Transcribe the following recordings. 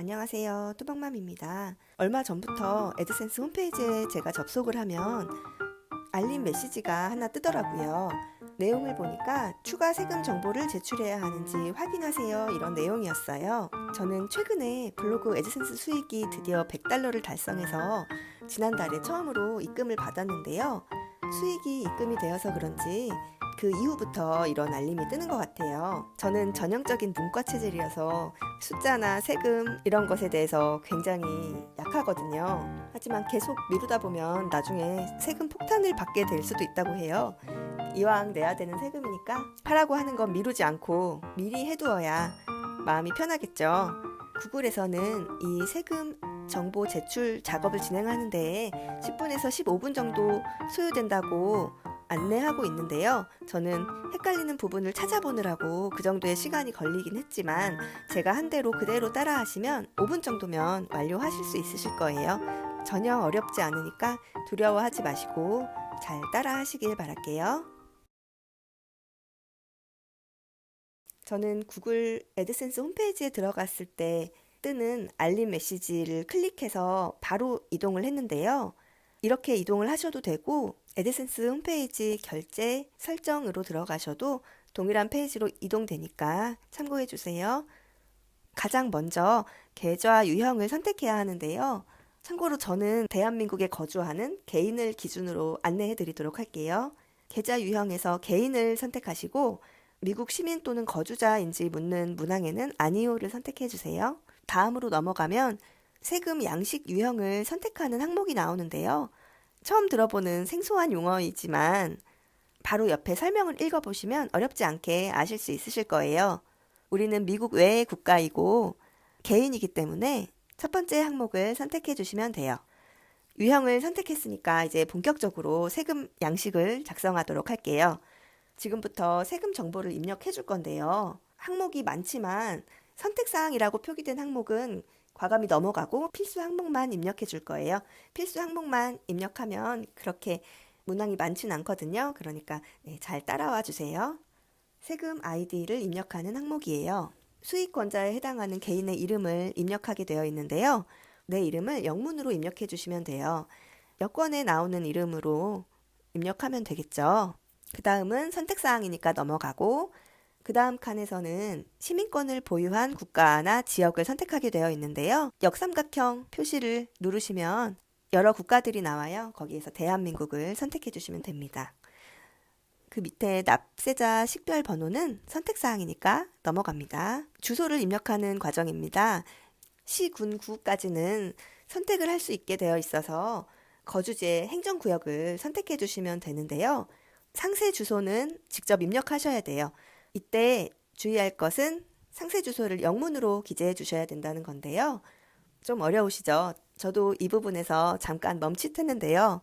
안녕하세요. 뚜벅맘입니다. 얼마 전부터 애드센스 홈페이지에 제가 접속을 하면 알림 메시지가 하나 뜨더라고요. 내용을 보니까 추가 세금 정보를 제출해야 하는지 확인하세요, 이런 내용이었어요. 저는 최근에 블로그 애드센스 수익이 드디어 $100를 달성해서 지난달에 처음으로 입금을 받았는데요. 수익이 입금이 되어서 그런지 그 이후부터 이런 알림이 뜨는 것 같아요. 저는 전형적인 문과 체질이어서 숫자나 세금 이런 것에 대해서 굉장히 약하거든요. 하지만 계속 미루다 보면 나중에 세금 폭탄을 받게 될 수도 있다고 해요. 이왕 내야 되는 세금이니까 하라고 하는 건 미루지 않고 미리 해두어야 마음이 편하겠죠. 구글에서는 이 세금 정보 제출 작업을 진행하는 데에 10분에서 15분 정도 소요된다고 안내하고 있는데요. 저는 헷갈리는 부분을 찾아보느라고 그 정도의 시간이 걸리긴 했지만 제가 한 대로 그대로 따라 하시면 5분 정도면 완료하실 수 있으실 거예요. 전혀 어렵지 않으니까 두려워하지 마시고 잘 따라 하시길 바랄게요. 저는 구글 애드센스 홈페이지에 들어갔을 때 뜨는 알림 메시지를 클릭해서 바로 이동을 했는데요. 이렇게 이동을 하셔도 되고 애드센스 홈페이지 결제 설정으로 들어가셔도 동일한 페이지로 이동되니까 참고해 주세요. 가장 먼저 계좌 유형을 선택해야 하는데요. 참고로 저는 대한민국에 거주하는 개인을 기준으로 안내해 드리도록 할게요. 계좌 유형에서 개인을 선택하시고 미국 시민 또는 거주자인지 묻는 문항에는 아니오를 선택해 주세요. 다음으로 넘어가면 세금 양식 유형을 선택하는 항목이 나오는데요. 처음 들어보는 생소한 용어이지만 바로 옆에 설명을 읽어보시면 어렵지 않게 아실 수 있으실 거예요. 우리는 미국 외의 국가이고 개인이기 때문에 첫 번째 항목을 선택해 주시면 돼요. 유형을 선택했으니까 이제 본격적으로 세금 양식을 작성하도록 할게요. 지금부터 세금 정보를 입력해 줄 건데요. 항목이 많지만 선택사항이라고 표기된 항목은 과감히 넘어가고 필수 항목만 입력해 줄 거예요. 필수 항목만 입력하면 그렇게 문항이 많지는 않거든요. 그러니까 잘 따라와 주세요. 세금 아이디를 입력하는 항목이에요. 수익권자에 해당하는 개인의 이름을 입력하게 되어 있는데요. 내 이름을 영문으로 입력해 주시면 돼요. 여권에 나오는 이름으로 입력하면 되겠죠. 그 다음은 선택사항이니까 넘어가고 그 다음 칸에서는 시민권을 보유한 국가나 지역을 선택하게 되어 있는데요. 역삼각형 표시를 누르시면 여러 국가들이 나와요. 거기에서 대한민국을 선택해 주시면 됩니다. 그 밑에 납세자 식별 번호는 선택사항이니까 넘어갑니다. 주소를 입력하는 과정입니다. 시, 군, 구까지는 선택을 할 수 있게 되어 있어서 거주지의 행정구역을 선택해 주시면 되는데요. 상세 주소는 직접 입력하셔야 돼요. 이때 주의할 것은 상세 주소를 영문으로 기재해 주셔야 된다는 건데요. 좀 어려우시죠? 저도 이 부분에서 잠깐 멈칫했는데요.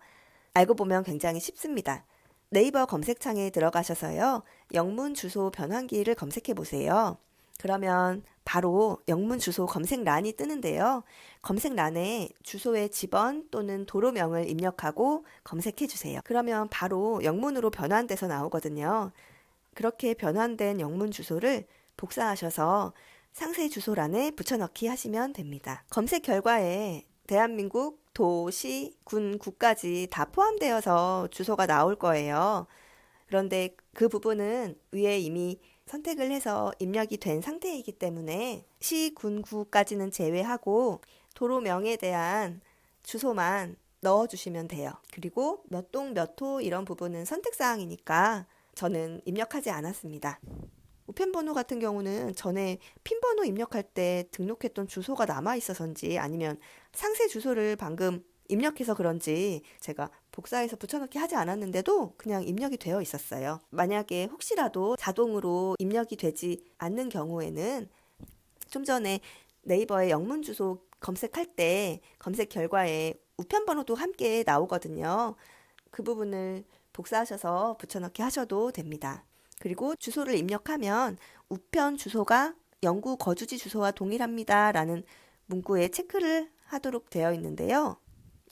알고 보면 굉장히 쉽습니다. 네이버 검색창에 들어가셔서요. 영문 주소 변환기를 검색해 보세요. 그러면 바로 영문 주소 검색란이 뜨는데요. 검색란에 주소의 지번 또는 도로명을 입력하고 검색해 주세요. 그러면 바로 영문으로 변환돼서 나오거든요. 그렇게 변환된 영문 주소를 복사하셔서 상세 주소란에 붙여넣기 하시면 됩니다. 검색 결과에 대한민국, 도, 시, 군, 구까지 다 포함되어서 주소가 나올 거예요. 그런데 그 부분은 위에 이미 선택을 해서 입력이 된 상태이기 때문에 시, 군, 구까지는 제외하고 도로명에 대한 주소만 넣어주시면 돼요. 그리고 몇 동, 몇 호 이런 부분은 선택사항이니까 저는 입력하지 않았습니다. 우편번호 같은 경우는 전에 핀번호 입력할 때 등록했던 주소가 남아있어서인지 아니면 상세 주소를 방금 입력해서 그런지 제가 복사해서 붙여넣기 하지 않았는데도 그냥 입력이 되어 있었어요. 만약에 혹시라도 자동으로 입력이 되지 않는 경우에는 좀 전에 네이버에 영문 주소 검색할 때 검색 결과에 우편번호도 함께 나오거든요. 그 부분을 복사하셔서 붙여넣기 하셔도 됩니다. 그리고 주소를 입력하면 우편 주소가 영구 거주지 주소와 동일합니다 라는 문구에 체크를 하도록 되어 있는데요.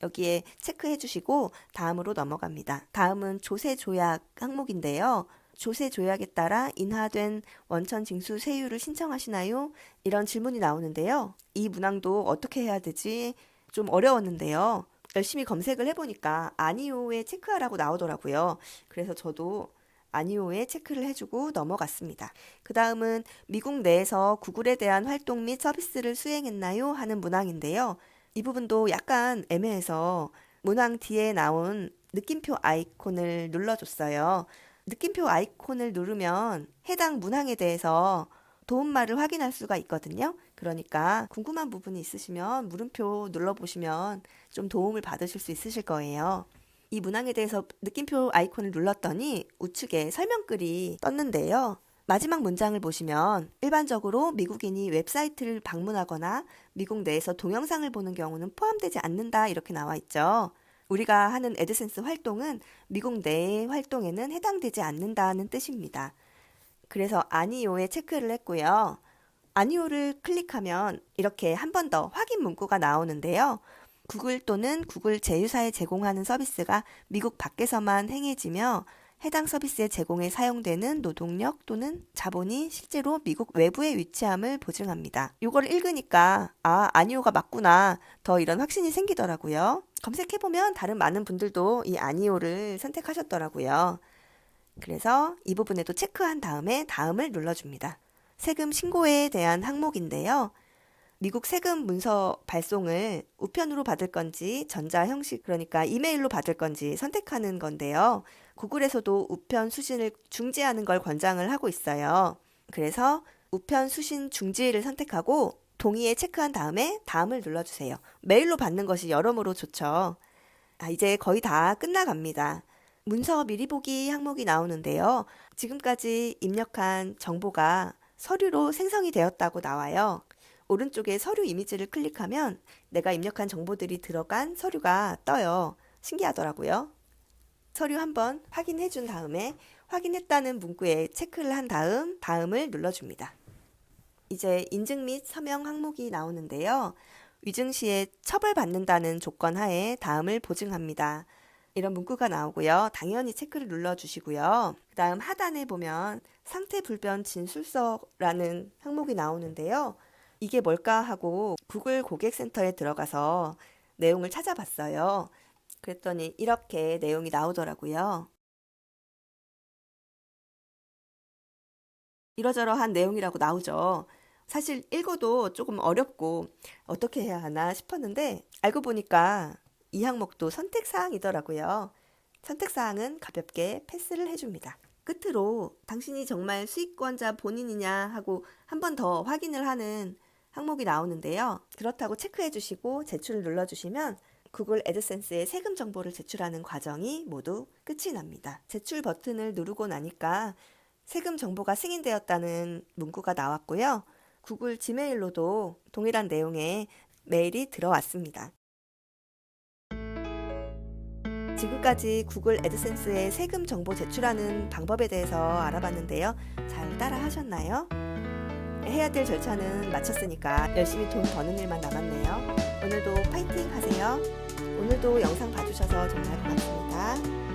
여기에 체크해 주시고 다음으로 넘어갑니다. 다음은 조세 조약 항목인데요. 조세 조약에 따라 인하된 원천 징수 세율을 신청하시나요? 이런 질문이 나오는데요. 이 문항도 어떻게 해야 되지? 좀 어려웠는데요. 열심히 검색을 해보니까 아니오에 체크하라고 나오더라고요. 그래서 저도 아니오에 체크를 해주고 넘어갔습니다. 그 다음은 미국 내에서 구글에 대한 활동 및 서비스를 수행했나요? 하는 문항인데요. 이 부분도 약간 애매해서 문항 뒤에 나온 느낌표 아이콘을 눌러줬어요. 느낌표 아이콘을 누르면 해당 문항에 대해서 도움말을 확인할 수가 있거든요. 그러니까 궁금한 부분이 있으시면 물음표 눌러보시면 좀 도움을 받으실 수 있으실 거예요. 이 문항에 대해서 느낌표 아이콘을 눌렀더니 우측에 설명글이 떴는데요. 마지막 문장을 보시면 일반적으로 미국인이 웹사이트를 방문하거나 미국 내에서 동영상을 보는 경우는 포함되지 않는다 이렇게 나와 있죠. 우리가 하는 애드센스 활동은 미국 내의 활동에는 해당되지 않는다는 뜻입니다. 그래서 아니오에 체크를 했고요. 아니오를 클릭하면 이렇게 한 번 더 확인 문구가 나오는데요. 구글 또는 구글 제휴사에 제공하는 서비스가 미국 밖에서만 행해지며 해당 서비스의 제공에 사용되는 노동력 또는 자본이 실제로 미국 외부에 위치함을 보증합니다. 이걸 읽으니까 아니오가 맞구나 더 이런 확신이 생기더라고요. 검색해보면 다른 많은 분들도 이 아니오를 선택하셨더라고요. 그래서 이 부분에도 체크한 다음에 다음을 눌러줍니다. 세금 신고에 대한 항목인데요. 미국 세금 문서 발송을 우편으로 받을 건지 전자 형식 그러니까 이메일로 받을 건지 선택하는 건데요. 구글에서도 우편 수신을 중지하는 걸 권장을 하고 있어요. 그래서 우편 수신 중지를 선택하고 동의에 체크한 다음에 다음을 눌러주세요. 메일로 받는 것이 여러모로 좋죠. 이제 거의 다 끝나갑니다. 문서 미리 보기 항목이 나오는데요. 지금까지 입력한 정보가 서류로 생성이 되었다고 나와요. 오른쪽에 서류 이미지를 클릭하면 내가 입력한 정보들이 들어간 서류가 떠요. 신기하더라고요. 서류 한번 확인해 준 다음에 확인했다는 문구에 체크를 한 다음 다음을 눌러줍니다. 이제 인증 및 서명 항목이 나오는데요. 위증 시에 처벌받는다는 조건 하에 다음을 보증합니다. 이런 문구가 나오고요. 당연히 체크를 눌러주시고요. 그 다음 하단에 보면 상태 불변 진술서라는 항목이 나오는데요. 이게 뭘까 하고 구글 고객센터에 들어가서 내용을 찾아봤어요. 그랬더니 이렇게 내용이 나오더라고요. 이러저러한 내용이라고 나오죠. 사실 읽어도 조금 어렵고 어떻게 해야 하나 싶었는데 알고 보니까 이 항목도 선택사항이더라고요. 선택사항은 가볍게 패스를 해줍니다. 끝으로 당신이 정말 수익권자 본인이냐 하고 한 번 더 확인을 하는 항목이 나오는데요. 그렇다고 체크해 주시고 제출을 눌러주시면 구글 애드센스에 세금 정보를 제출하는 과정이 모두 끝이 납니다. 제출 버튼을 누르고 나니까 세금 정보가 승인되었다는 문구가 나왔고요. 구글 지메일로도 동일한 내용의 메일이 들어왔습니다. 지금까지 구글 애드센스의 세금 정보 제출하는 방법에 대해서 알아봤는데요. 잘 따라 하셨나요? 해야 될 절차는 마쳤으니까 열심히 돈 버는 일만 남았네요. 오늘도 파이팅 하세요. 오늘도 영상 봐주셔서 정말 고맙습니다.